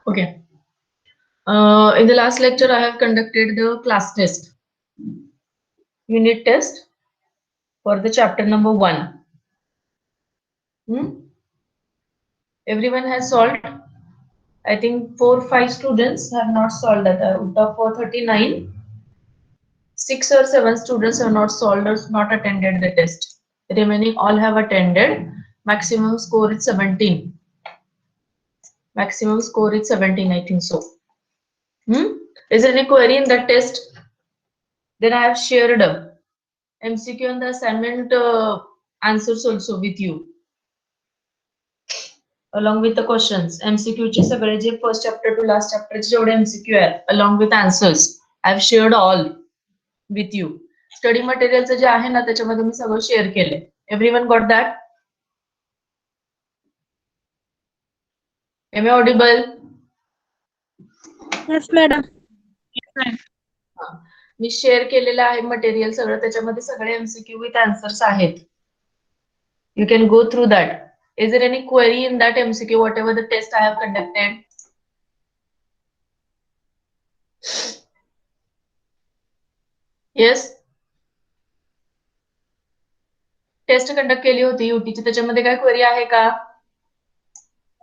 Okay. In the last lecture, I have conducted the class test, unit test for the chapter number 1. Everyone has solved. I think 4-5 students have not solved that. Out of 39, 6 or 7 students have not solved or not attended the test. Remaining all have attended. Maximum score is 17. Maximum score is 17, I think so. Is there any query in that test? Then I have shared MCQ and the assignment answers also with you, along with the questions. MCQ चे सगळे जे first chapter to last chapter चे जेवढे MCQ आहेत, along with answers, I have shared all with you. Study material जे आहे ना त्याच्यामध्ये मी सगळं share केले. Everyone got that? Am I audible? Yes, madam. Me share केलेलं आहे मटेरियल सगळं, त्याच्यामध्ये सगळे MCQ with answers आहेत. You can go through that. Is there any query in that MCQ, whatever the test I have conducted? Yes? Test conduct केली होती युटीची, त्याच्यामध्ये काय क्वेरी आहे का?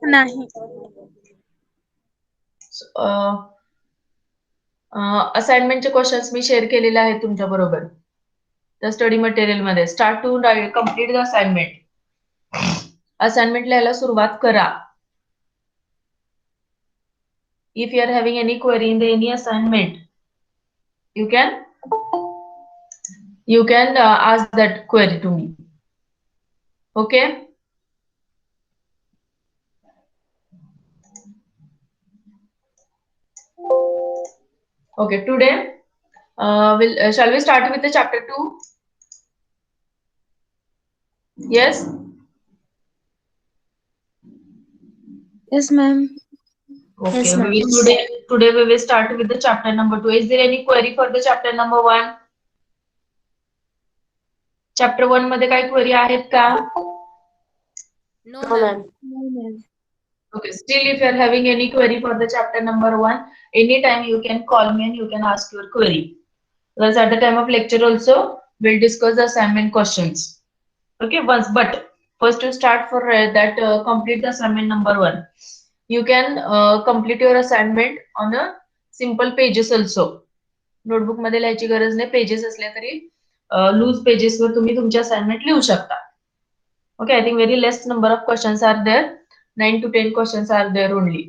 नाही. असाइनमेंटचे क्वेश्चन्स मी शेअर केलेले आहेत तुमच्या बरोबर त्या स्टडी मटेरियल मध्ये. Start to complete the assignment. Assignment लिहायला सुरुवात करा. If you are having any query in the any assignment, you can ask that query to me. Okay? Okay, today shall we start with the chapter 2? Yes? Yes, ma'am. Okay, Yes, ma'am. today we will start with the chapter number 2. Is there any query for the chapter number 1? Chapter 1 मध्ये काही query आहेत का? No, ma'am. No, ma'am. Okay, still if you are having any query for the chapter number 1, anytime you can call me and you can ask your query. Because at the time of lecture also, we'll discuss the assignment questions. Okay, but first to start for that complete the assignment number 1. You can complete your assignment on a simple pages also. Notebook मध्ये लिहायची गरज नाही, pages असले तरी loose pages वर तुम्ही तुमची assignment लिहू शकता. Okay, I think very less number of questions are there. 9 to 10 questions are there only.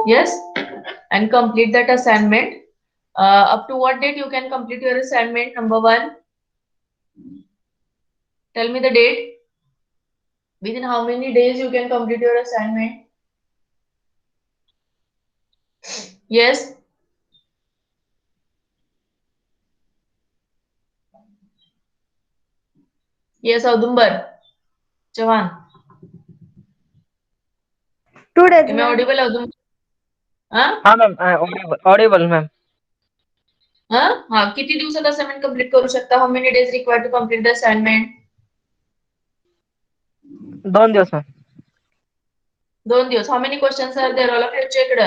Yes, and complete that assignment. Up to what date you can complete your assignment? Number 1. Tell me the date. Within how many days you can complete your assignment? Yes. Yes, Audumbar. Chavan. 2 days, Am I ma'am. audible, Audumbar? Huh? हाँ ma'am Audible ma'am. हाँ, किती दिवसात assignment complete करू शकता? How many days required to complete the assignment? 2 दिवस ma'am. 2 दिवस. How many questions are there? All of you checked.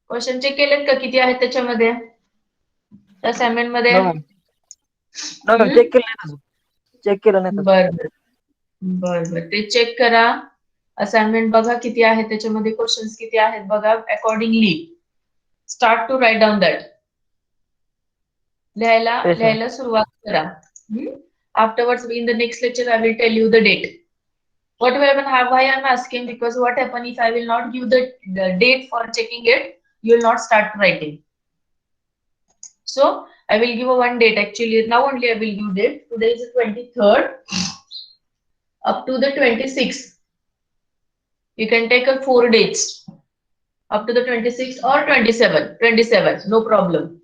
Question check केलेत का? किती आहेत त्याच्यामध्ये असाइनमेंट मध्ये? नो मैम चेक केलं नाही अजून. चेक केलं नाही अजून. बर ते चेक करा. असाइनमेंट बघा किती आहे त्याच्यामध्ये, क्वेश्चन्स किती आहेत बघा. Accordingly start to write down that. लिहायला सुरुवात करा. Afterwards, in the next lecture, I will tell you the date. What will happen? Why I'm asking? Because what happen if I will not give the date for checking it, you will not start writing. So I will give a one date. Actually, now only I will give date. Today is the 23rd up to the 26th. You can take a 4 dates up to the 26th or 27th, no problem.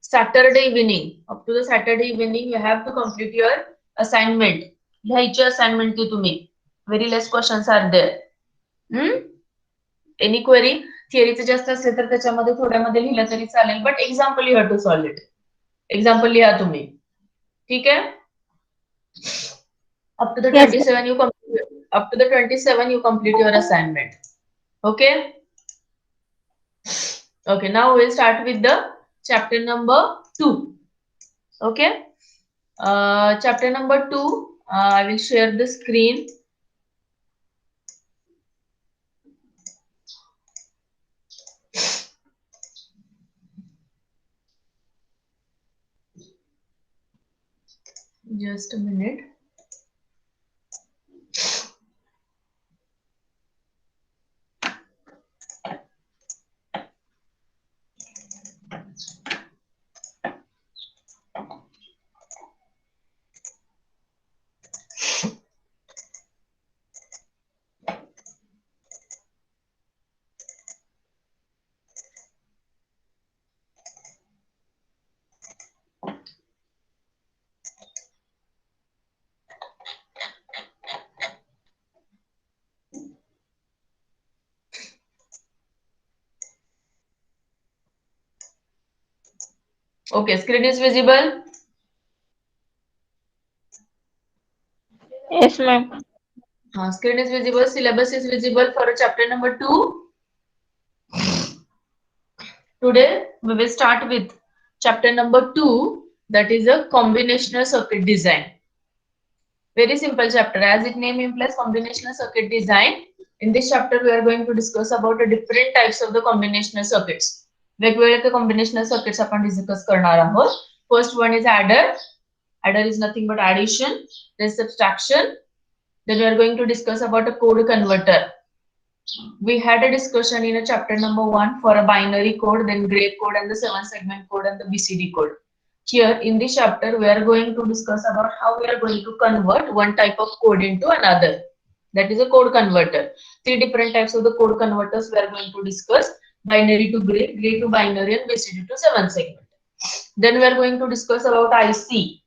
Saturday evening, up to the Saturday evening, you have to complete your assignment. लिहायची assignment ती तुम्ही. Very less questions are there. Any query? थिअरीचं जास्त असेल तर त्याच्यामध्ये थोड्यामध्ये लिहिलं तरी चालेल, but example you have to solve it. Example लिहा तुम्ही. ठीक आहे? Up to the 27 you complete. Up to the 27, you complete your assignment. Okay. Okay. Now we'll start with the chapter number 2. Okay. Chapter number 2. I will share the screen. Just a minute. Okay, screen is visible. Yes, ma'am. Screen is visible. Syllabus is visible for chapter number 2. Today we will start with chapter number 2, that is a combinational circuit design. Very simple chapter, as its name implies, combinational circuit design. In this chapter we are going to discuss about the different types of the combinational circuits. वेगवेगळे combinational circuits आपण discuss करणार आहोत. First one is adder. Adder is nothing but addition. Then subtraction. Then we are going to discuss about a code converter. We had a discussion in a chapter number 1 for a binary code, then gray code and the 7-segment code and the BCD code. Here in this chapter, we are going to discuss about how we are going to convert one type of code into another. That is a code converter. 3 different types of the code converters we are going to discuss. Binary to gray, gray to binary and BCD to 7-segment. Then we are going to discuss about IC.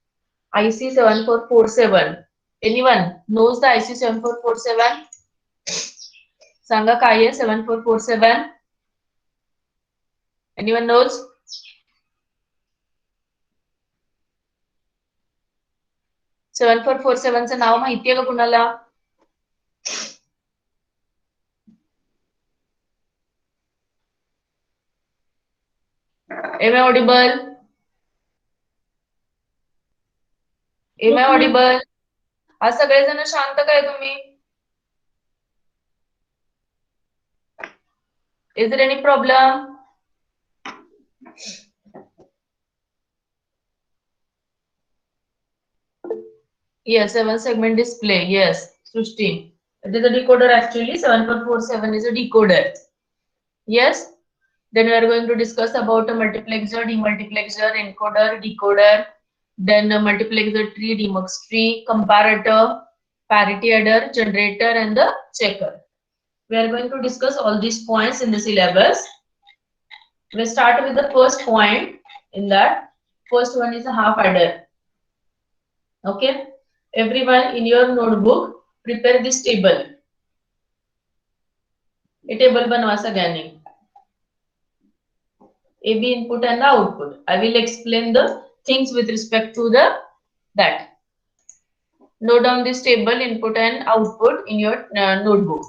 IC 7447. Anyone knows the IC 7447? सांगा काय आहे 7447? Anyone knows? Seven four four सेवनचं नाव माहितीये का कुणाला? Am I audible? Am I audible? आज सगळेजण शांत काय तुम्ही? Is there any problem? Yes, 7-segment display. Yes, Srushti. It is a decoder actually. 7447 is a decoder. Yes. Then we are going to discuss about a multiplexer, demultiplexer, encoder, decoder. Then a multiplexer tree, demux tree, comparator, parity adder, generator, and the checker. We are going to discuss all these points in the syllabus. We start with the first point. In that, first one is a half adder. Okay. Everyone in your notebook, prepare this table. A table बनवा सगळ्यांनी. AB input and the output. I will explain the things with respect to that. Note down this table, input and output in your notebook.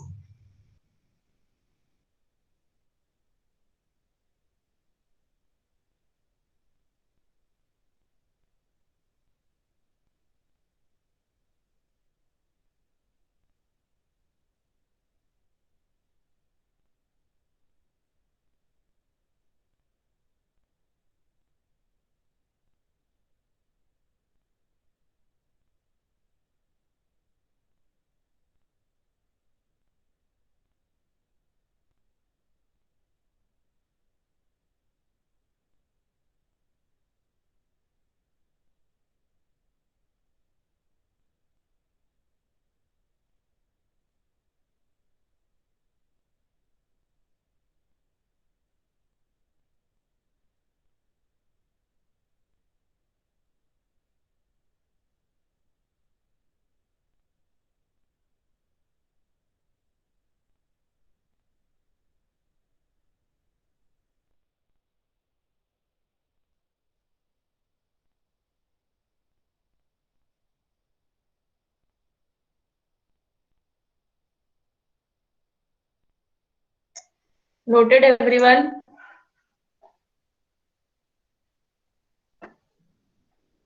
Noted, everyone?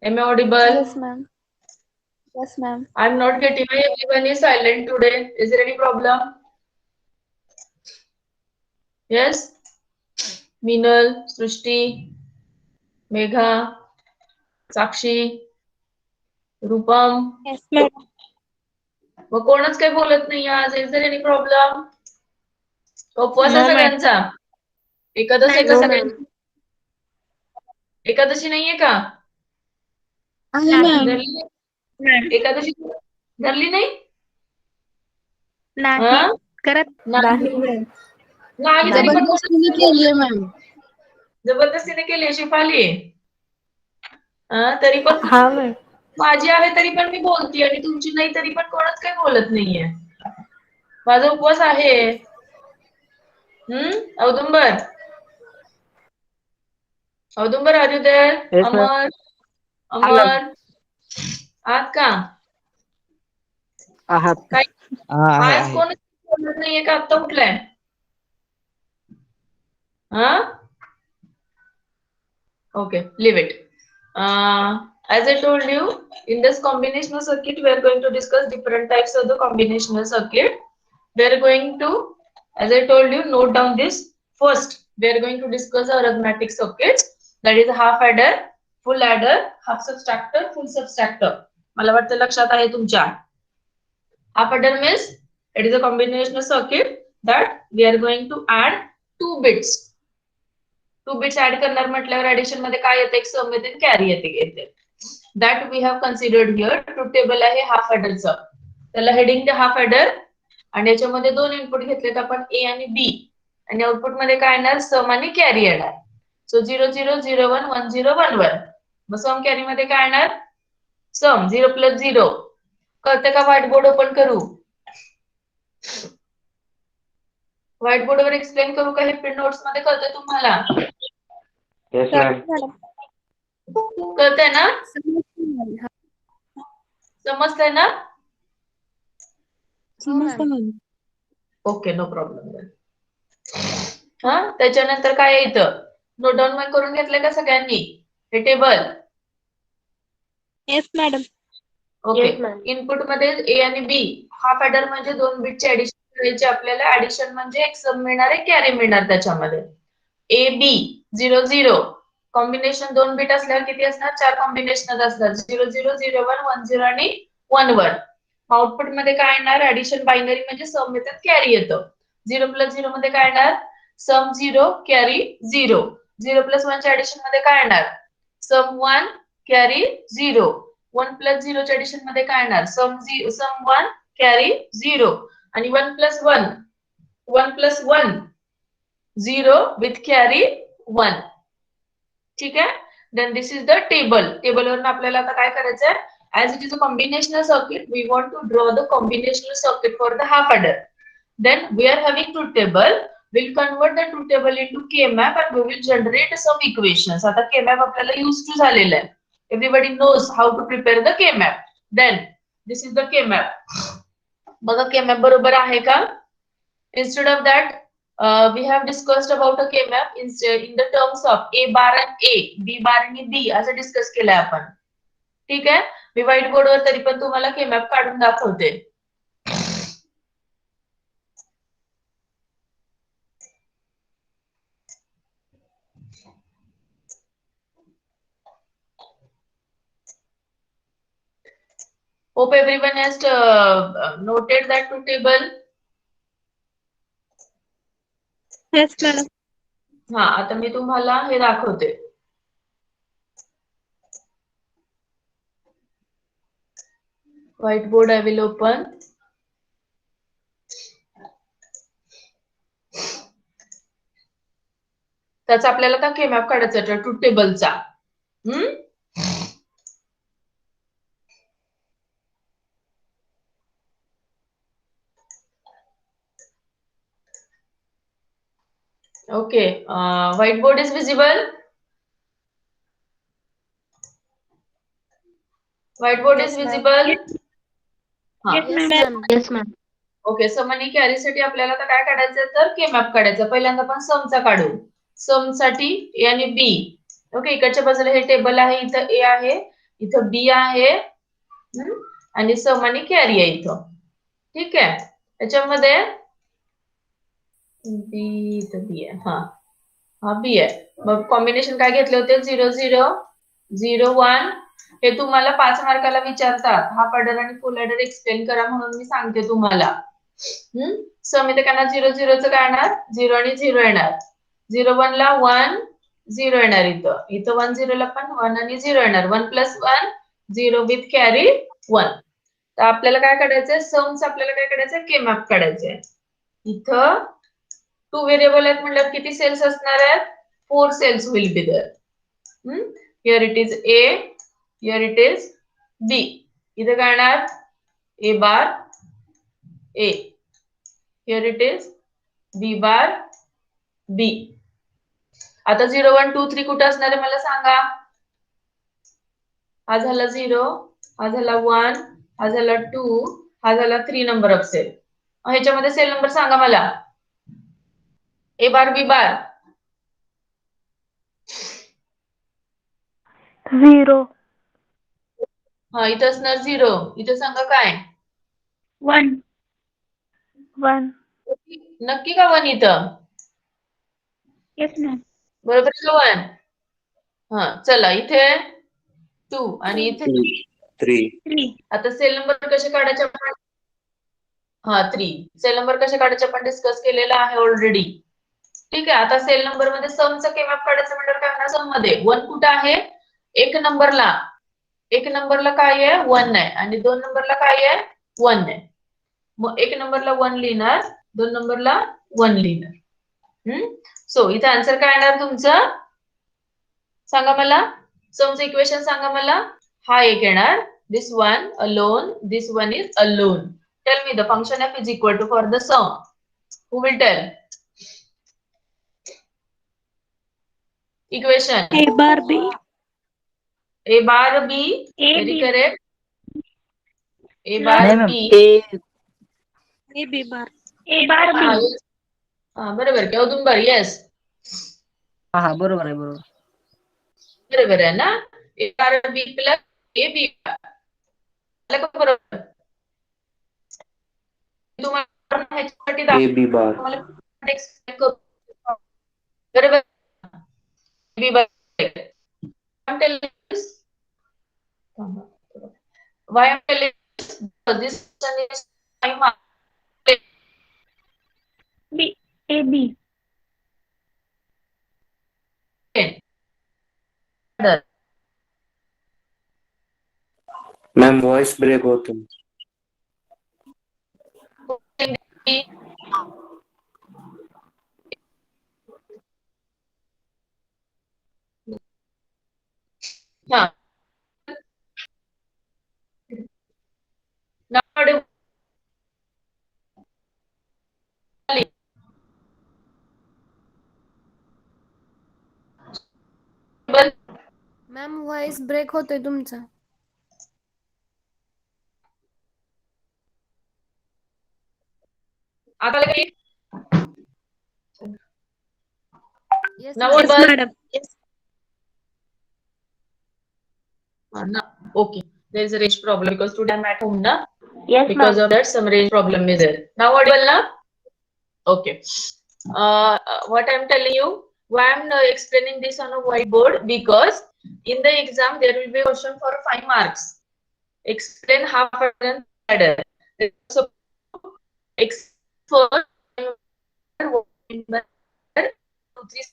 Am I audible? Yes, ma'am. Yes, ma'am. I'm not getting why everyone is silent today. Is there any problem? Yes? Meenal, Srushti, Megha, Sakshi, Rupam. Yes, ma'am. मग कोणच काही बोलत नाही आज. Is there any problem? उपवास आहे No, ma'am. सगळ्यांचा. एकादशी आहे का No, सगळ्यांची? एकादशी नाहीये का? आहे मॅम. धरली? एकादशी धरली नाही? नाही हा? करत नाही. नाही तरी पण जबरदस्तीने केलीये मॅम. जबरदस्तीने केली शिफाली. तरी पण हा मॅम. माझी आहे तरी पण मी बोलते आणि तुमची नाही तरी पण कोणच काही बोलत नाहीये. माझा उपवास आहे. Audumbar. Audumbar are you there? Yes, ma'am. Amar. Amar. आहात का? आहात. काय आहे आज कोणच बोलत नाहीये का आत्ता उठलाय? Okay, leave it. As I told you, in this combinational circuit, we are going to discuss different types of the combinational circuit. We are going to, as I told you, note down this. First, we are going to discuss arithmetic circuits. That is half adder, full adder, half subtractor, full subtractor. मला वाटतं लक्षात आहे तुमच्या. Half adder means it is a combinational circuit that we are going to add 2 bits. 2 bits add करणार म्हटल्यावर addition मध्ये काय येते? एक सम येते, कॅरी येते. That we have considered here. Truth table आहे हाफ ॲडरचं. त्याला हेडिंग द्या हाफ ॲडर आणि याच्यामध्ये 2 इनपुट घेतलेत आपण ए आणि बी आणि आउटपुट मध्ये काय येणार? सम आणि कॅरी येणार. सो 0 0 0 1 1 0 1 1. मग सम कॅरी मध्ये काय येणार? सम 0 + 0. कळते का? व्हाईट बोर्ड ओपन करू? व्हाईट बोर्डवर एक्सप्लेन करू का? हे प्रिंट नोट्स मध्ये कळतंय तुम्हाला? Yes, ma'am. कळतंय ना? समजतंय ना? Okay, no problem. त्याच्यानंतर काय येतं? नोट डाऊन करून घेतलंय का सगळ्यांनी हे table? Yes madam. Okay. Input मध्ये ए आणि बी. हाफ ॲडर म्हणजे 2 बिटचे ऍडिशन करायचे आपल्याला. ऍडिशन म्हणजे एक सम मिळणार आहे, कॅरी मिळणार त्याच्यामध्ये. A B 0 0. कॉम्बिनेशन 2 बिट असल्यावर किती असणार? 4 कॉम्बिनेशन असणार. 0 0 0 1 1 0 आणि 1 1. आउटपुट मध्ये काय येणार? ऍडिशन बायनरी म्हणजे सम येतात, कॅरी येतं. 0 + 0 मध्ये काय येणार? सम 0 कॅरी 0. 0 + 1 च्या ऍडिशन मध्ये काय येणार? सम 1 कॅरी 0. 1 + 0 च्या ऍडिशन मध्ये काय येणार? सम 1 कॅरी 0 आणि 1 + 1 1 + 1 0 विथ कॅरी 1. ठीक आहे. Then this is the table. टेबलवरून आपल्याला आता काय करायचंय? As it is a combinational circuit, we want to draw the combinational circuit for the half adder. Then we are having truth table. We'll convert the truth table into K-map and we will generate some equations. आता K-map आपल्याला used to झालेलं आहे. Everybody knows how to prepare the K-map. Then this is the K-map. बघा K-map बरोबर आहे का? Instead of that, we have discussed about a K-map in the terms of A bar and A, B bar आणि B असं discuss केलंय आपण. ठीक आहे. मी व्हाईट बोर्डवर तरी पण तुम्हाला K-map काढून दाखवते. Hope everyone has noted that truth table. Yes madam. आता मी तुम्हाला हे दाखवते. White board I will open. त्याचा आपल्याला का K-map काढायचा आहे truth टेबलचा. Okay, whiteboard is visible. Whiteboard is visible. Yes, ma'am. Yes, ma'am. Okay, sum आणि कॅरी साठी आपल्याला आता काय काढायचं तर के मॅप काढायचा. पहिल्यांदा आपण समचा काढू. सम साठी ए आणि बी. ओके, इकडच्या बाजूला हे टेबल आहे, इथं ए आहे, इथं बी आहे, आणि सम आणि कॅरी आहे इथं. ठीक आहे, त्याच्यामध्ये बी इथं बी आहे, हा बी आहे. मग कॉम्बिनेशन काय घेतले होते 0 0 0 1. हे तुम्हाला 5 मार्काला विचारतात. हा ऑर्डर आणि फुल ऑर्डर एक्सप्लेन करा म्हणून मी सांगते तुम्हाला. सम इथे काय 0 0 च काय येणार 0 आणि 0 येणार. 0 1 ला 1 0 येणार, इथं 1 0 ला पण 1 आणि 0 येणार. 1 + 1 0 विथ कॅरी 1. तर आपल्याला काय काढायचंय समच, आपल्याला काय काढायचंय के मॅप काढायचंय. इथं 2 व्हेरिएबल आहेत म्हटल्यावर किती सेल्स असणार आहेत 4 cells will be there. Here it is A, here it is B. इथे काय येणार A bar A, here it is B bar B. आता 0 1 2 3 कुठे असणार आहे मला सांगा. हा झाला 0, हा झाला 1, हा झाला 2, हा झाला 3 नंबर ऑफ सेल. ह्याच्यामध्ये सेल नंबर सांगा मला. ए बार बी बार 0 हा, इथं असणार 0. इथं सांगा काय 1 1. नक्की का 1 इथं येस मॅम. बरोबर का 1. हा चला, इथे 2 आणि इथे 3. 3. आता सेल नंबर कसे काढायचे आपण. 3 सेल नंबर कसे काढायचे आपण डिस्कस केलेला आहे ऑलरेडी. ठीक आहे, आता सेल नंबर मध्ये समचं के मॅप काढायचं म्हणजे काय होणार. सम मध्ये 1 कुठं आहे 1 नंबरला. 1 नंबरला काय आहे 1 आहे आणि 2 नंबरला काय आहे 1 आहे. मग 1 नंबरला 1 लिहिणार, 2 नंबरला 1 लिहिणार. सो इथे आन्सर काय येणार तुमचं सांगा मला. समचं इक्वेशन सांगा मला. हा एक येणार this one alone, this one is alone. Tell me the function f is equal to for the sum. Who will tell? Equation A bar B. a bar b. A Very B. correct. A No. bar नाही ma'am, b. A B bar. A bar B. बरोबर की औदुंबर. Yes, हा बरोबर आहे, बरोबर. बरोबर आहे ना. a bar b plus a b bar. बरोबर. तुम्हाला ह्याच्यासाठी ए बी बार. तुम्हाला एक्सप्लेन करू. बरोबर. b bar. I'm telling this. Why I'm telling this one is 5 marks. B. A B. Ma'am voice break होते हैं. हाँ. Now मॅम व्हॉइस ब्रेक होतोय तुमचा. आता लगे yes now ma'am. Yes, audible. madam. No. Okay, there is a range problem because today I'm at home, na. Yes, Because of that, some range problem is there. Now audible, na? Okay. What I'm telling you, why I'm explaining this on a whiteboard, because in the exam there will be a question for 5 marks. Explain half and ladder. So, first 2-3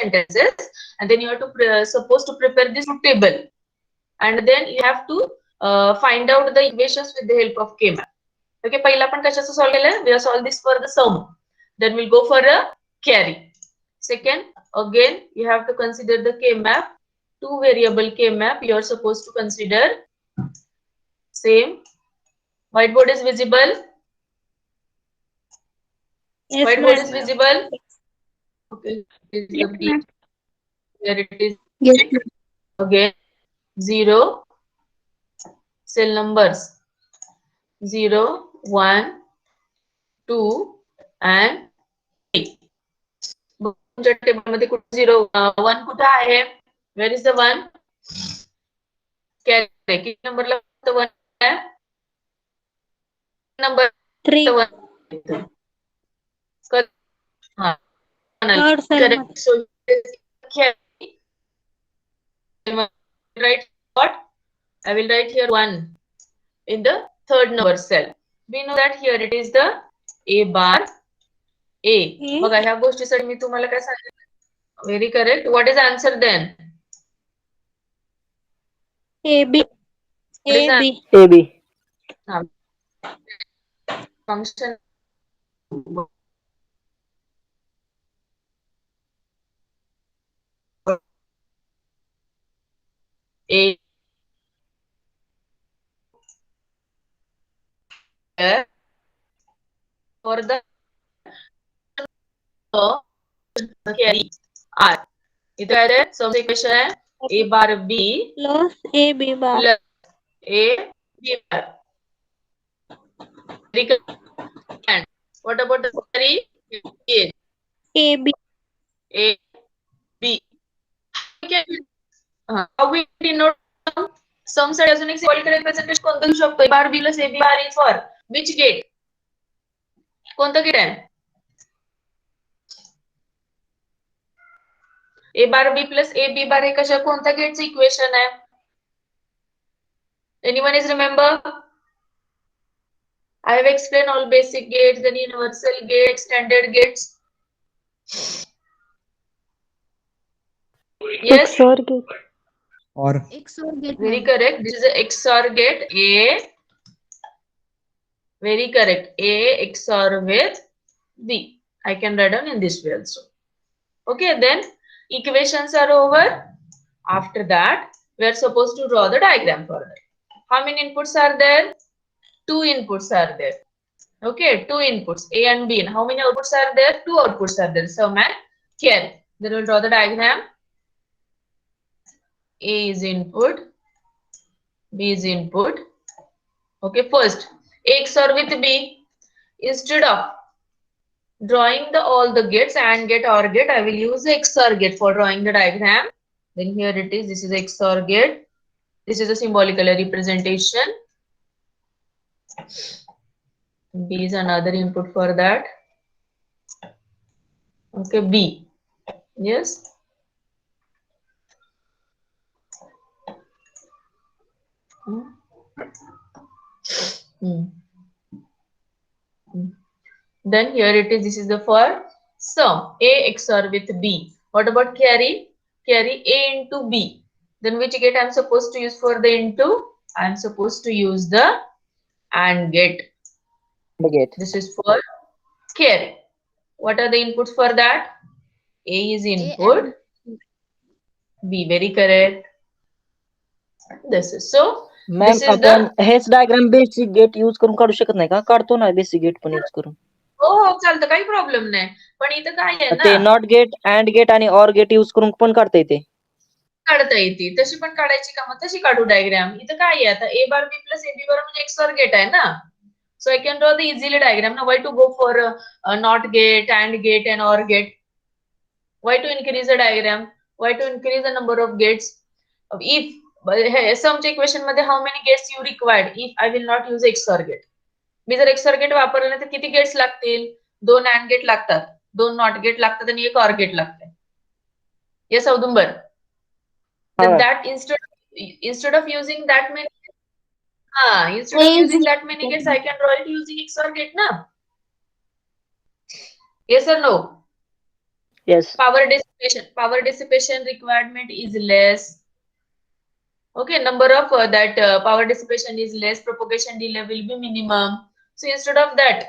sentences, and then you have to supposed to prepare this table, and then you have to find out the equations with the help of K-map. Okay, पहिला आपण कशाचं solve केलं. We have solved this for the sum. Then we'll go for a carry. Second, again you have to consider the K-map. 2 variable K-map you are supposed to consider. Same. Whiteboard is visible. Yes, Whiteboard is madam. visible. Okay. Yes, ma'am. Here it is Yes, ma'am. again 0 cell numbers 0 1 2 and 3. तुमच्या table मध्ये कुठे 0 1 कुठे आहे? Where is the 1? Carry किती नंबरला 1 आहे? Number 3. 1. हा. Third cell Correct. So carry. Write what? I will write here 1 in the third number cell. We know that here it is the A bar A. बघा ह्या गोष्टीसाठी मी तुम्हाला काय सांगितलं? Very correct. What is answer then? AB. What is AB. AB. Function. A for the carry R. इथे काय आहे? सम equation आहे A bar B Plus AB bar. plus A B bar. And what about the carry? A AB. A B. How we denote sum साठी अजून एक symbolic representation कोणतं घेऊ शकतो? A bar B plus AB bar is for which gate? कोणतं gate आहे? A bar B plus AB bar हे कशा कोणत्या गेटचं इक्वेशन आहे? Anyone is remember? I have explained all basic gates, then universal gates, standard gates. Yes, XOR gate. और XOR gate. very ma'am. correct. This is a XOR gate. A, very correct. A XOR with B. I can write down in this way also. Okay, then equations are over. After that, we are supposed to draw the diagram for that. How many inputs are there? 2 inputs are there. Okay, 2 inputs, A and B. And how many outputs are there? 2 outputs are there. Sum and carry. Then we'll draw the diagram. A is input, B is input. Okay, first, A XOR with B. Instead of drawing all the gates, AND gate, OR gate, I will use the XOR gate for drawing the diagram. Then here it is. This is XOR gate. This is a symbolical representation. B is another input for that. Okay, B. Yes. Then here it is. This is the for sum. A XOR with B. What about carry? Carry A into B. Then which gate I am supposed to use for the into? I am supposed to use the AND gate. The gate. This is for carry. What are the inputs for that? A is input. B, very correct. This is so. Ma'am This is आपण the. हेच diagram basic gate use करून काढू शकत नाही का? काढतो ना basic gate पण यूज करून. हो चालतं काही प्रॉब्लेम नाही पण इथं काय आहे ते ना नॉट गेट, अँड गेट आणि ऑर गेट यूज करून पण काढता येते. काढता येते तशी पण काढायची का मग तशी काढू डायग्राम. इथं काय आहे आता A bar B plus AB bar म्हणजे XOR गेट आहे ना. So I can draw the easily diagram. Now why to go for not gate, AND gate and OR gate? Why to increase the diagram? Why to increase the number of gates? If some equation मध्ये how many gates you required if I will not use XOR gate? मी जर XOR gate वापरलं तर किती gets लागतील? 2 AND gate लागतात, 2 not gate लागतात आणि 1 OR gate लागते. Yes, Audumbar. Then that instead of using that many gates, I can draw it using XOR gate, na? Yes or no? Yes. Power dissipation requirement is less. Okay, number of power dissipation is less. Propagation delay will be minimum. So instead of that,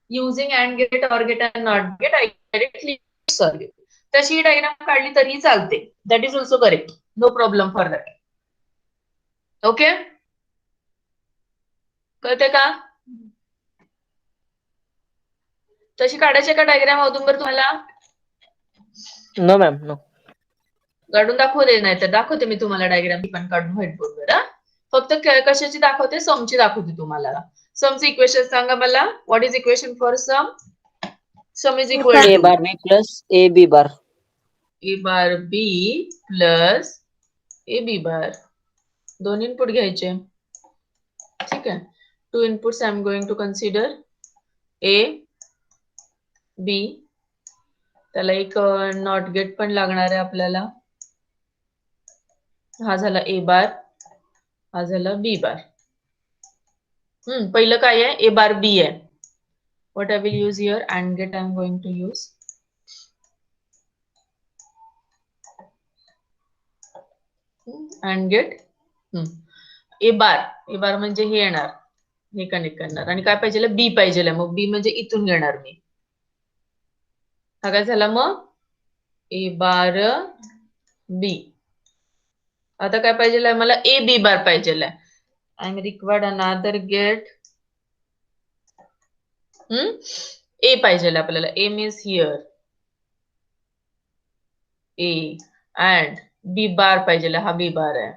using AND gate, OR gate, and NOT gate, I directly XOR gate. तशी diagram काढली तरी चालते. That is also correct. No problem for that. Okay? कळते का? तशी काढायचे का diagram Audumbar तुम्हाला? No ma'am, no. काढून दाखवते नाही तर दाखवते मी तुम्हाला डायग्राम पण काढून व्हाईट बोर्डवर. फक्त कशाची दाखवते? समची दाखवते तुम्हाला. समची इक्वेशन सांगा मला. What is equation for sum? Sum is equal A to bar B plus AB bar. A bar B plus A B bar. दोन इनपुट घ्यायचे. ठीक आहे. Two inputs I am going to consider. A B. त्याला एक not gate पण लागणार आहे आपल्याला. हा झाला ए बार, हा झाला बी बार. पहिलं काय आहे? ए बार बी आहे. What I will use here? And gate I am going to use. And gate A bar म्हणजे हे येणार, हे कनेक्ट करणार. आणि काय पाहिजे? बी पाहिजे. मग बी म्हणजे इथून घेणार मी. हा काय झाला मग? ए बार बी. आता काय पाहिजे मला? ए बी बार पाहिजे. I am required another gate. A पाहिजे आपल्याला. A means here A and B bar पाहिजे. हा बी बार आहे.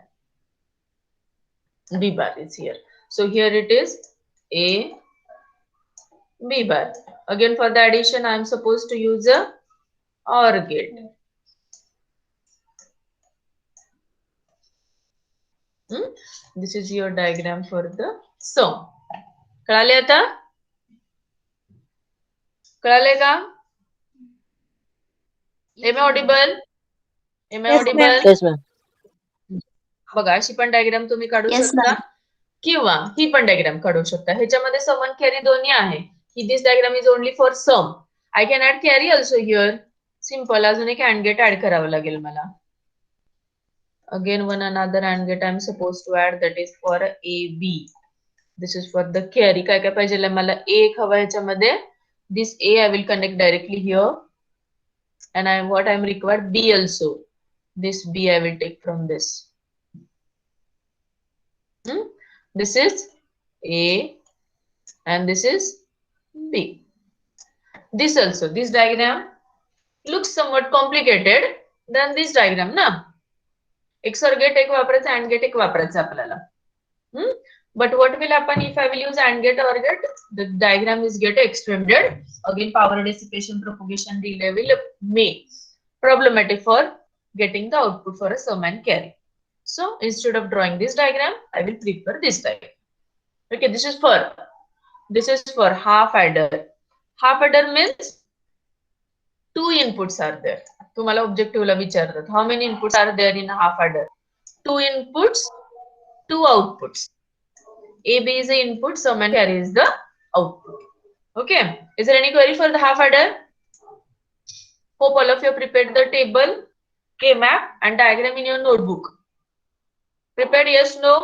B bar is here. So here it is A B bar. Again for the addition I am supposed to use a OR gate. This is your diagram for the sum. कळाले आता? कळाले का? Am I audible? Am I Yes, audible? Yes, ma'am. बघा अशी पण diagram तुम्ही काढू Yes, शकता किंवा ही पण डायग्राम काढू शकता. ह्याच्यामध्ये सम आणि कॅरी दोन्ही आहे. This diagram is only for sum. I can add carry also here. Simple. अजून एक अँड गेट ऍड करावं लागेल मला. Again one another AND gate I am supposed to add, that is for AB. This is for the carry. काय काय पाहिजे मला? A एक हवा ह्याच्यामध्ये. This A I will connect directly here. And what I am required? B also. This B I will take from this. This is A and this is B. This also. This diagram looks somewhat complicated than this diagram, ना? एक circuit एक वापरायचं, and gate एक वापरायचं आपल्याला. But what will happen if I will use AND gate or gate? The diagram is get extended. Again, power dissipation, propagation delay will make problematic for getting the output for a sum and carry. So instead of drawing this diagram, I will prefer this diagram. Okay, this is for half adder. Half adder means two inputs are there. तुम्हाला ऑब्जेक्टिव्हला विचारतात. How many inputs are there in a half adder? Two inputs, two outputs. AB is the input, sum and carry is the output. Okay. Is there any query for the half adder? Hope all of you prepared the table, K-map and diagram in your notebook. Prepared? Yes, no?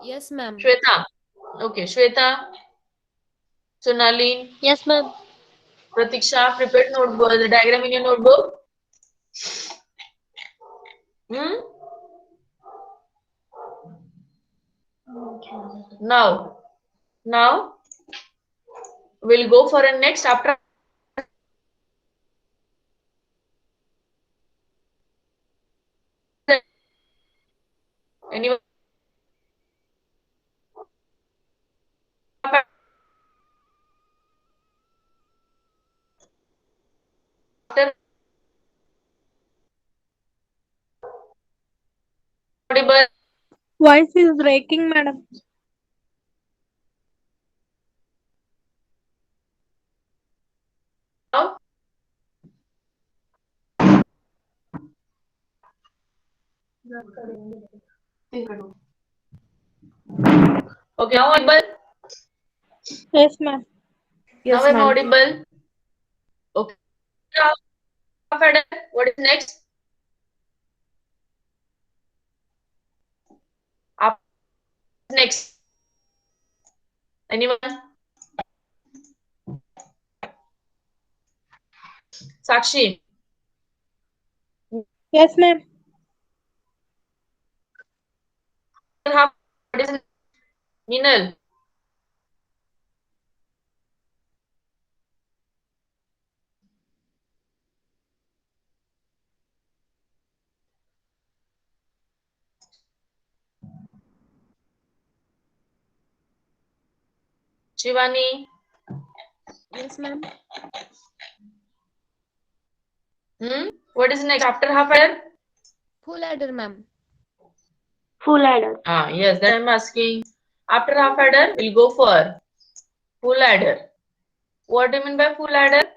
Yes, ma'am. Shweta. Okay, Shweta. Sonali. Yes, ma'am. Pratiksha, prepared notebook, the diagram in your notebook. Now we'll go for a next after anyone after audible Voice is breaking, madam. now? Okay, now audible? Yes, ma'am. Now I'm audible. Okay. Half adder. What is next? Next. Anyone? Sakshi. Yes, ma'am. Half. What is Minal? Shivani? Yes, ma'am. What is next after half adder? Full adder, ma'am. Full adder. Yes, that I'm asking. After half adder, we'll go for full adder. What do you mean by full adder?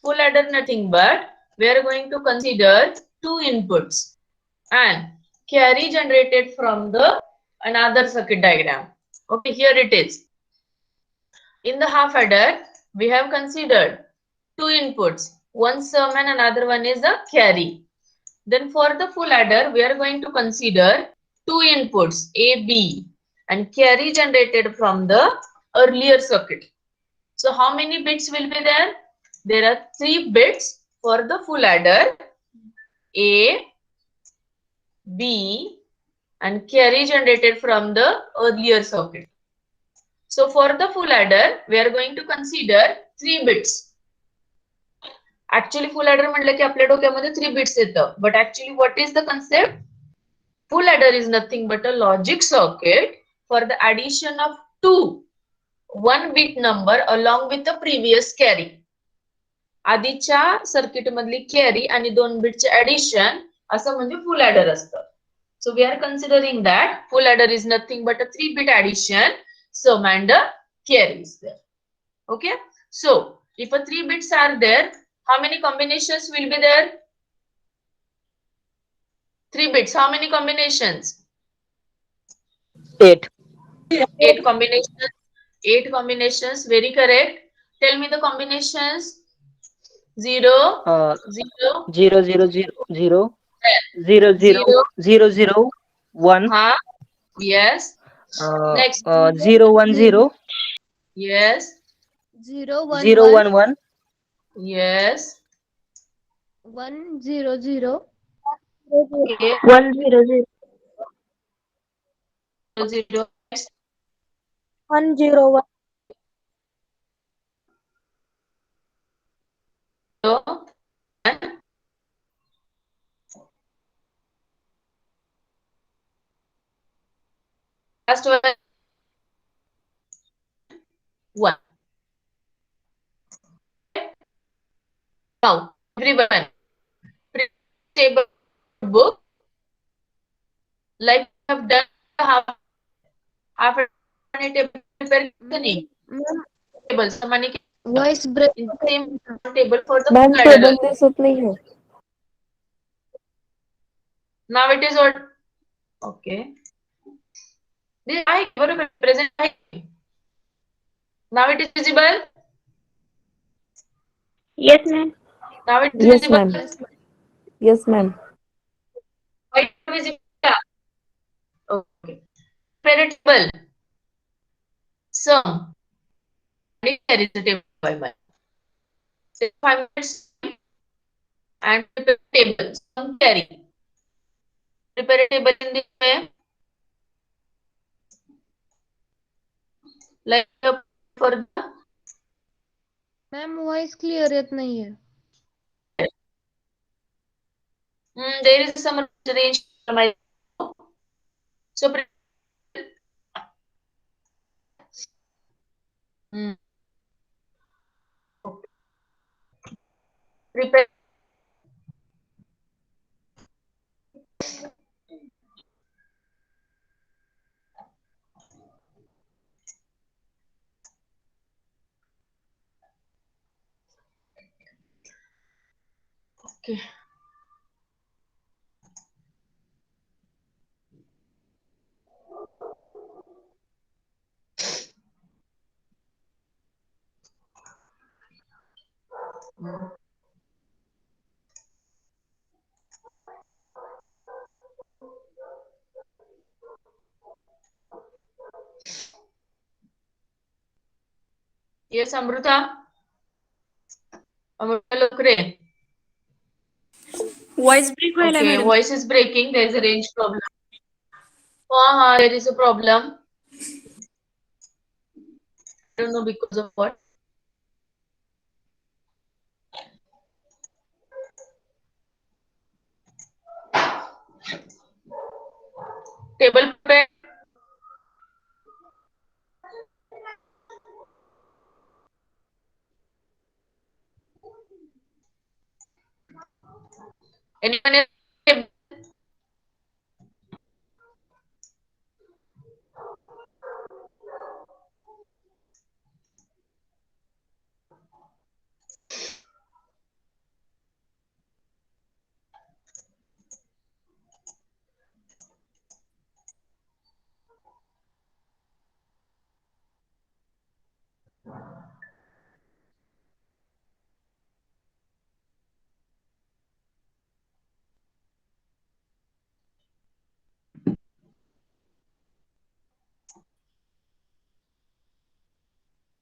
Full adder nothing but we are going to consider two inputs and carry generated from the another circuit diagram. Okay, here it is. In the half adder, we have considered two inputs, one sum and another one is a carry. Then for the full adder, we are going to consider two inputs A, B and carry generated from the earlier circuit. So how many bits will be there? There are 3 bits for the full adder A, B and carry generated from the earlier circuit. So for the full adder, we are going to consider 3 bits. Actually full adder म्हटलं की आपल्या डोक्यामध्ये 3 bits येतं. But actually what is the concept? Full adder is nothing but a logic circuit for the addition of 2 1-bit number along with the previous carry. आधीच्या circuit मधली carry आणि 2 बिटचे addition असं म्हणजे फुल ऍडर असतं. So we are considering that full adder is nothing but a 3-bit addition, sum and a carry is there. Okay. So if a 3 bits are there, how many combinations will be there? 3 bits. How many combinations? 8. 8 combinations. 8 combinations. Very correct. Tell me the combinations. 0, 0, 0 0 0 0 0 0 0 0 1. Yes. Next. 0 1 0. Yes. 0 1 0 1 1 1. Yes. 1 0 0. Okay. 1 0 0. 0. Next. 1 0 1. 1. Last one. 1. Now, everyone, table book like you have done half a table prepare Ma'am, table. Somebody voice break. in the same table for the ma'am full table adder. दिसत नाहीये. Now it is what? Okay. This I present. Now it is visible. Yes, ma'am. Now it is Yes, visible. ma'am. Yes, ma'am. Why it is visible? Okay. Veritable. Sum. There is a table by my. 5 minutes and prepare table. Sum carry. Prepare a table in this way. Like for the ma'am voice clear येत नाहीये. there is some range for my so prepare okay. Yes, Amruta. Amruta Lokre. Voice break व्हायला Okay, madam. voice is breaking. There is a range problem. There is a problem. I don't know because of what. Table prepare. Anyone else?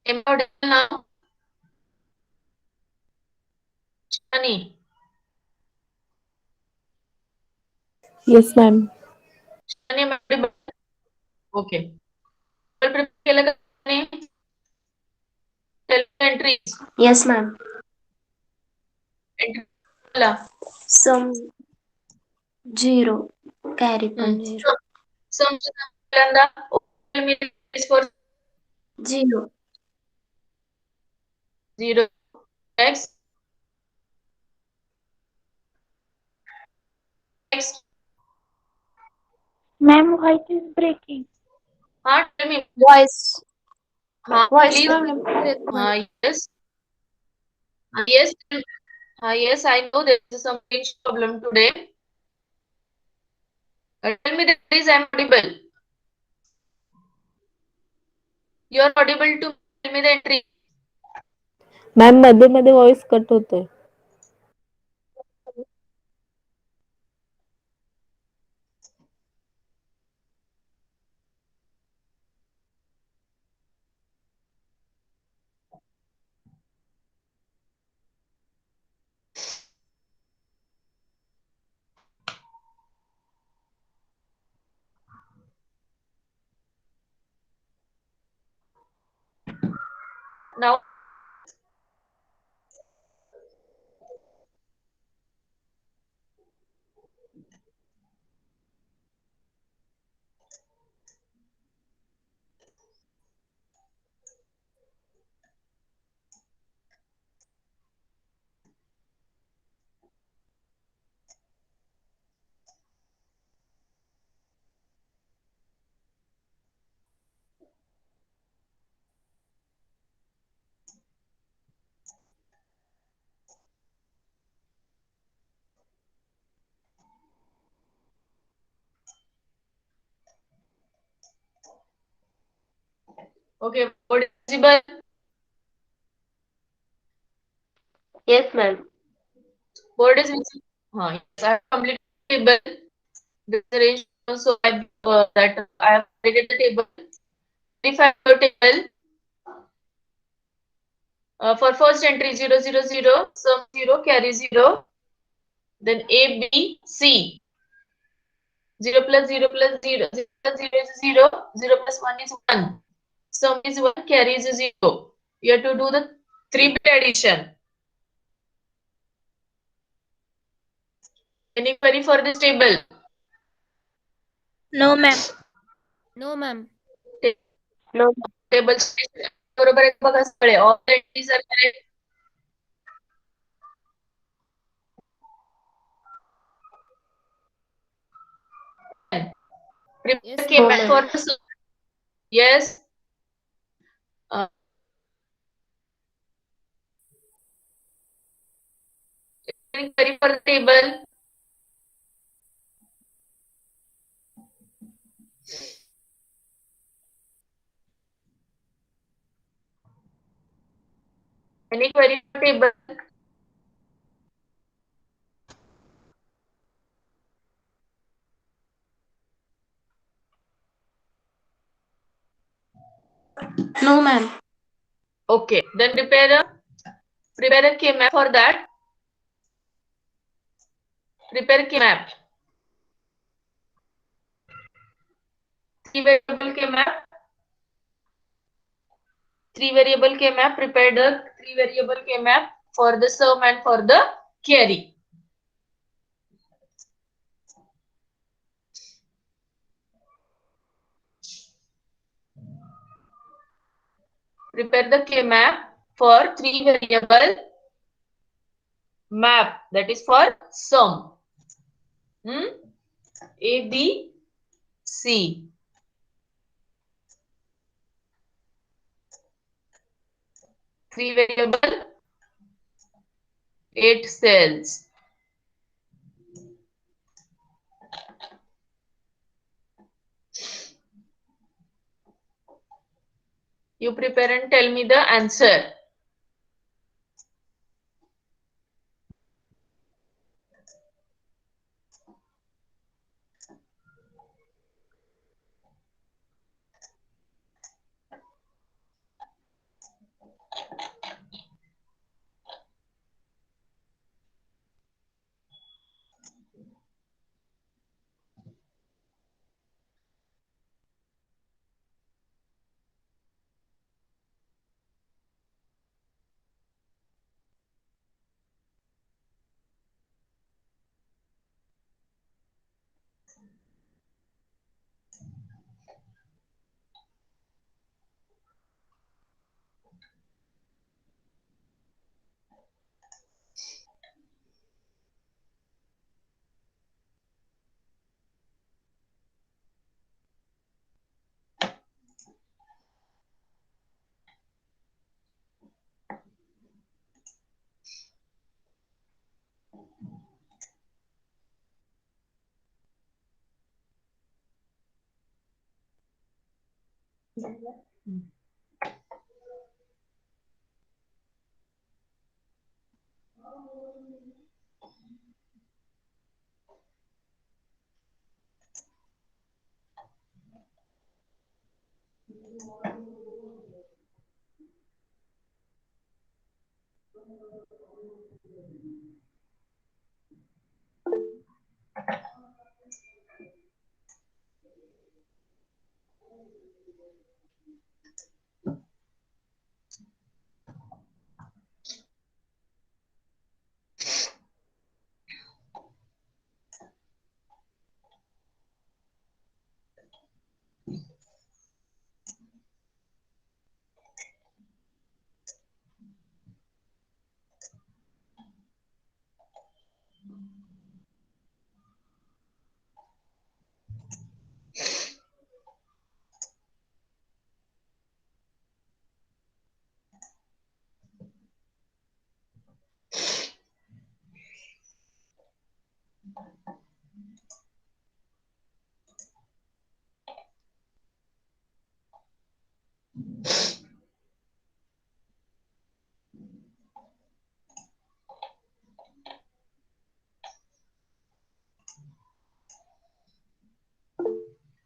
Am I audible now? Shani. Yes, ma'am. Shani, am I audible? Okay. Prepare केलं का नाही? Tell me entries. Yes, ma'am. Entry केला. Some 0. Carry पण 0. समजा पहिल्यांदा tell me the entries for 0. 0 x x. Ma'am, voice is breaking. हाँ, tell me. Voice. हाँ, Voice please. problem. हाँ, yes. Yes. Yes, I know there is some English problem today. Tell me the entries. I am audible. You are audible to tell me the entry. Ma'am मध्ये मध्ये voice cut होतोय. Now, okay, board is visible. Yes, ma'am. Board is visible. Yes, I have completed the table. This is the range. So that I have completed the table. Verify your table. For first entry 0 0 0, sum 0, carry 0. Then A B C. 0 plus 0 plus 0. 0 plus 0 is 0. 0 plus 1 is 1. Sum is 1, carry is 0. You have to do the 3-bit addition. Any query for this table? No, ma'am. No, ma'am. No. Table बरोबर आहे बघा सगळे. All the entries are correct. Yes, Prepare No, K-map ma'am. for the sum. Yes. Any query for the table? Any query for table? No, ma'am. Okay, then prepare a K-map for that. Prepare K-map. 3-variable K-map. 3-variable K-map. Prepare the 3-variable K-map for the sum and for the carry. Prepare the K-map for 3-variable map, that is for sum. A, B, C. Three variable, 8 cells. You prepare and tell me the answer.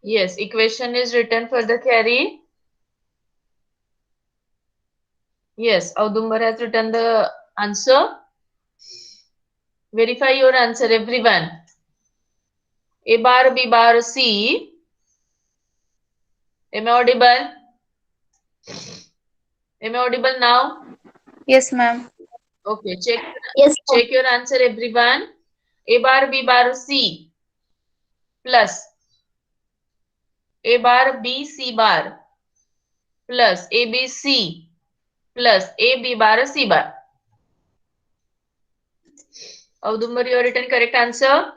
Yes, equation is written for the carry. Yes, Audumbar has written the answer. Verify your answer, everyone. A bar, B bar, C. Am I audible? Am I audible now? Yes, ma'am. Okay, check Yes, ma'am. your answer, everyone. A bar, B bar, C plus A bar, B, C bar plus A, B, C plus A, B bar, C bar. Audumbar, you have written correct answer.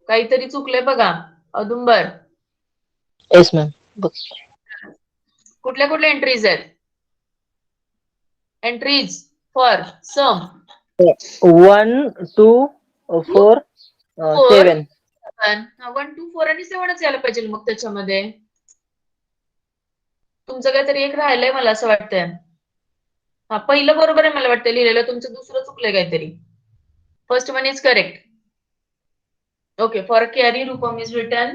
काहीतरी चुकलंय बघा औदुंबर. Yes ma'am. कुठल्या कुठल्या entries आहेत? Entries for some 1, 2, 4, 7. 1, 2, 4 आणि 7च यायला पाहिजे मग त्याच्यामध्ये. तुमचं काहीतरी एक राहिलंय मला असं वाटतंय. हा पहिलं बरोबर आहे मला वाटतं लिहिलेलं, तुमचं दुसरं चुकलंय काहीतरी. First one is correct. Okay, for carry Rupam is written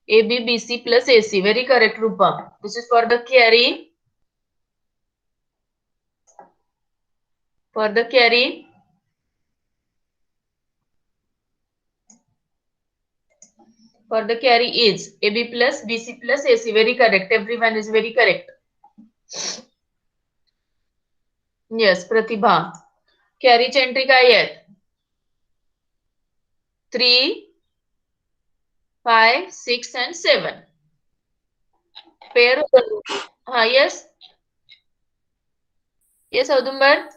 AB, BC plus AC. Very correct, Rupam. This is for the carry. For the carry. For the carry is AB plus BC plus AC. Very correct. Everyone is very correct. Yes, Pratibha. Carry ची entry काय आहेत? 3, 5, 6 and 7. Pair. Yes. Yes, Audumbar.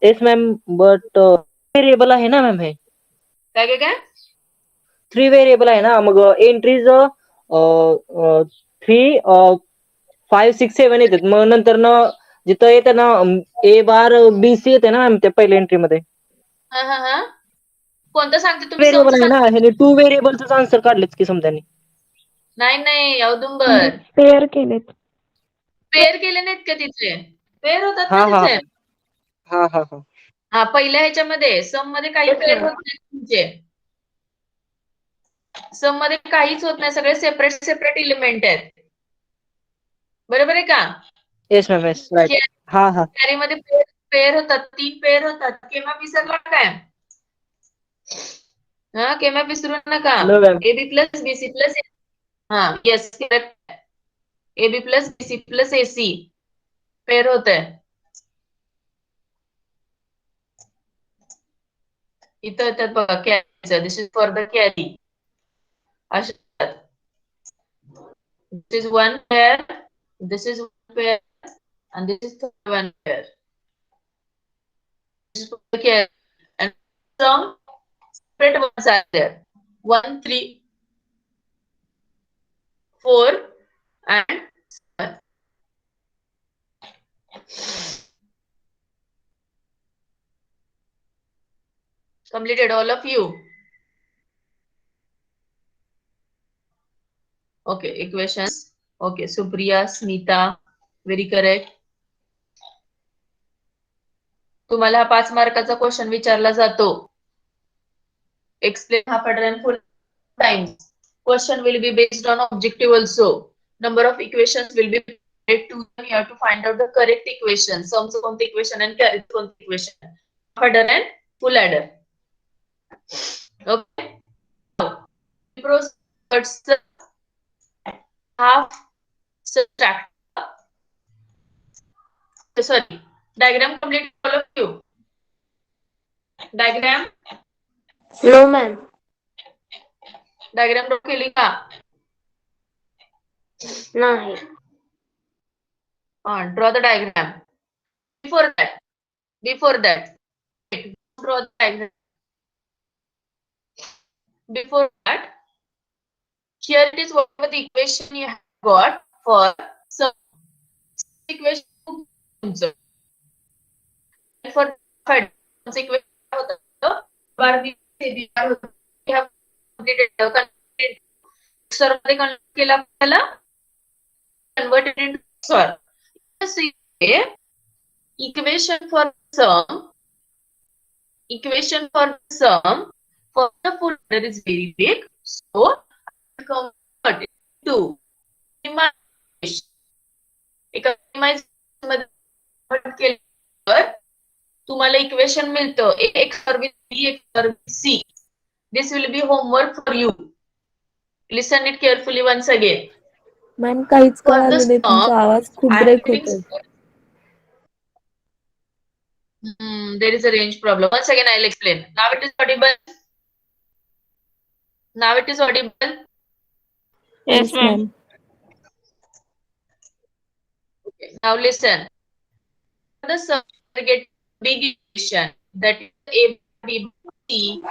Yes ma'am but variable आहे ना ma'am हे काय काय काय 3 variable आहे ना मग एंट्रीज 3 5 6 7 येतात मग नंतर ना जिथं येतं ना ए बार बी सी येते ना मॅम त्या पहिल्या एंट्री मध्ये हा हा हा कोणतं सांगते तुम्ही व्हेरिएबल समजा आहे ना ह्याने 2 व्हेरिएबलच आन्सर काढलेच की समजा नाही नाही औदुंबर पेअर केलेत. पेअर केले नाहीत का तिथे पेअर होतात ना हा हा तिथे हा हा हा हा पहिल्या ह्याच्यामध्ये सम मध्ये काही Yes, पेअर ma'am. होत नाही तुमचे सम मध्ये काहीच होत नाही सगळे सेपरेट सेपरेट एलिमेंट आहेत बरोबर आहे का येस मॅम येस राईट हा हा कॅरी मध्ये पेअर होतात 3 पेअर होतात केव्हा विसरला काय हा केव्हा विसरू नका no ma'am AB plus BC plus हा yes correct AB plus BC plus AC pair होत आहे इथं येतात बघा कॅरीचं this is for the carry अशा this is 1 pair this is 1 pair and this is 1 pair this is for the carry and some separate ones are there 1 3 4 and 7 completed all of you okay equations okay Supriya Smita very correct तुम्हाला हा 5 मार्काचा question विचारला जातो explain half adder and full times question will be based on objective also number of equations will be added to them you have to find out the correct equation sums कोणती equation and carry कोणती equation half adder and full adder okay proceeds half subtract sorry diagram complete all of you diagram No, ma'am. diagram draw केली का नाही. draw the diagram before that draw the diagram before that here it is whatever the equation you have got for some equation तुमचं. for equation होतं bar b c bar होतं. we have completed XOR मध्ये convert केला आपल्याला converted into XOR see equation for sum for the full order is very big so convert it to minimization एका minimization मध्ये convert केल्यावर तुम्हाला equation मिळतं x service b x service c this will be homework for you listen it carefully once again ma'am काहीच for the कळालं नाही sum तुमचा आवाज खूप I am ब्रेक giving होतोय. there is a range problem once again I'll explain now it is audible now it is audible Yes, ma'am. Ma'am okay now listen the sum get big equation that is a b c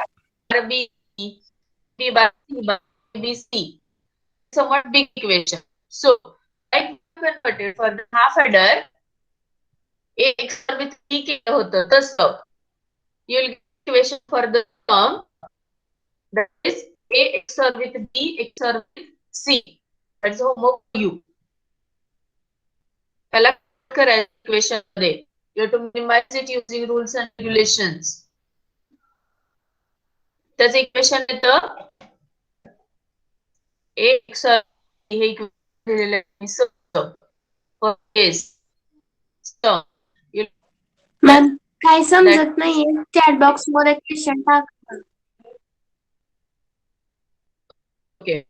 bar b b bar c bar b c somewhat big equation so like converted for the half adder x with 3 केलं होतं तसं you will get equation for the sum that is a XOR with b XOR with c that's homework for you त्याला करायचं equation मध्ये you have to minimize it using rules and regulations त्याचं equation येतं a XOR हे equation दिलेलं आहे for case sum you ma'am काय समजत नाहीये चॅट बॉक्स मध्ये क्वेश्चन टाक. okay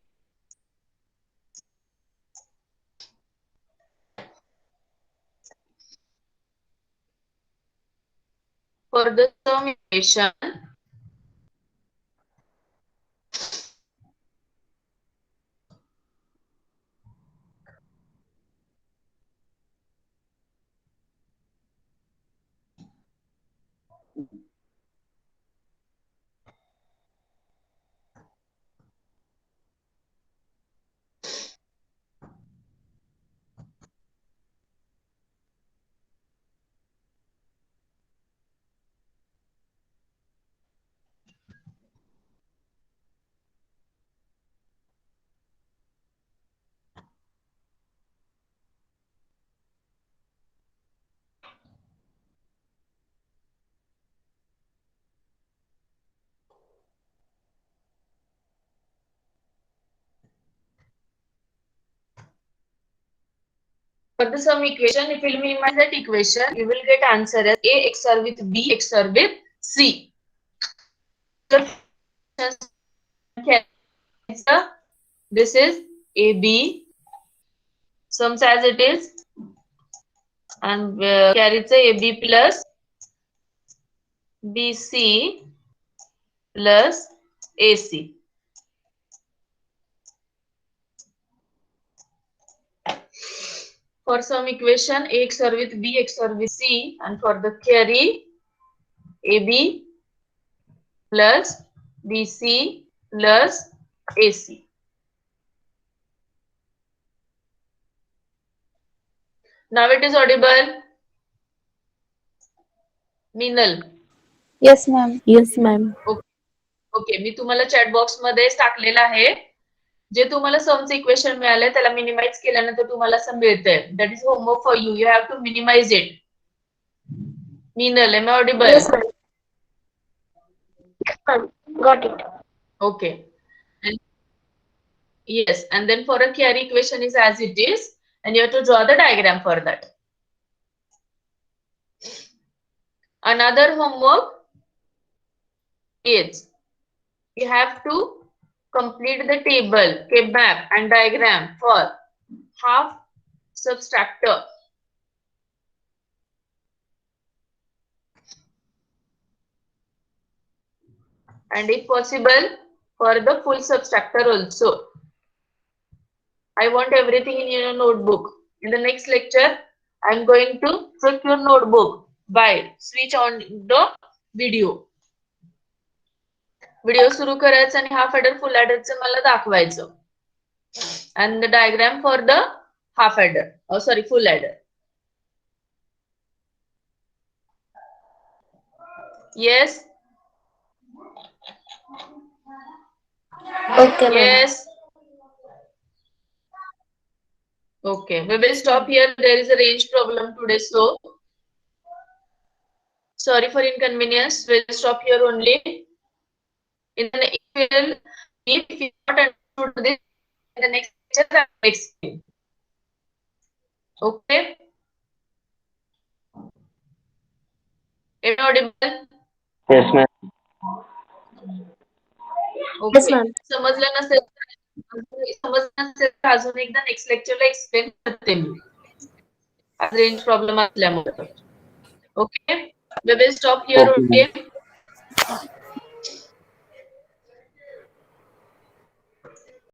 for the sum equation For the sum equation, if you minimize that equation, you will get answer as A XOR with B XOR with C. This is AB, sums as it is, and carries a AB plus BC plus AC. For some equation, A XOR with B XOR with C, and for the carry, AB plus BC plus AC. Now it is audible. Minal. Yes, ma'am. Yes, ma'am. Okay, मी तुम्हाला chat box मध्ये टाकलेलं आहे. जे तुम्हाला समचं equation मिळालंय त्याला minimise केल्यानंतर तुम्हाला असं मिळतंय. That is homework for you. You have to minimize it. Minal, am I audible? Yes, ma'am. Got it. Okay. And yes, and then for a carry equation is as it is, and you have to draw the diagram for that. Another homework is you have to complete the table, K-map and diagram for half subtractor. And if possible, for the full subtractor also. I want everything in your notebook. In the next lecture, I am going to check your notebook by switch on the video. Video सुरू करायचा आणि half adder full एडरचं मला दाखवायचं. And the diagram for the half adder. Oh, sorry, full adder. Yes. Okay, ma'am. Yes. Okay, we will stop here. There is a range problem today, so sorry for inconvenience. We'll stop here only. If you not understood this, in the next lecture I will explain. Okay. Inaudible? Yes, ma'am. Okay. Yes, ma'am. समजलं नसेल तर अजून एकदा next लेक्चरला explain करते मी. Range problem असल्यामुळे. Okay, we will stop here. Okay, ma'am. Okay.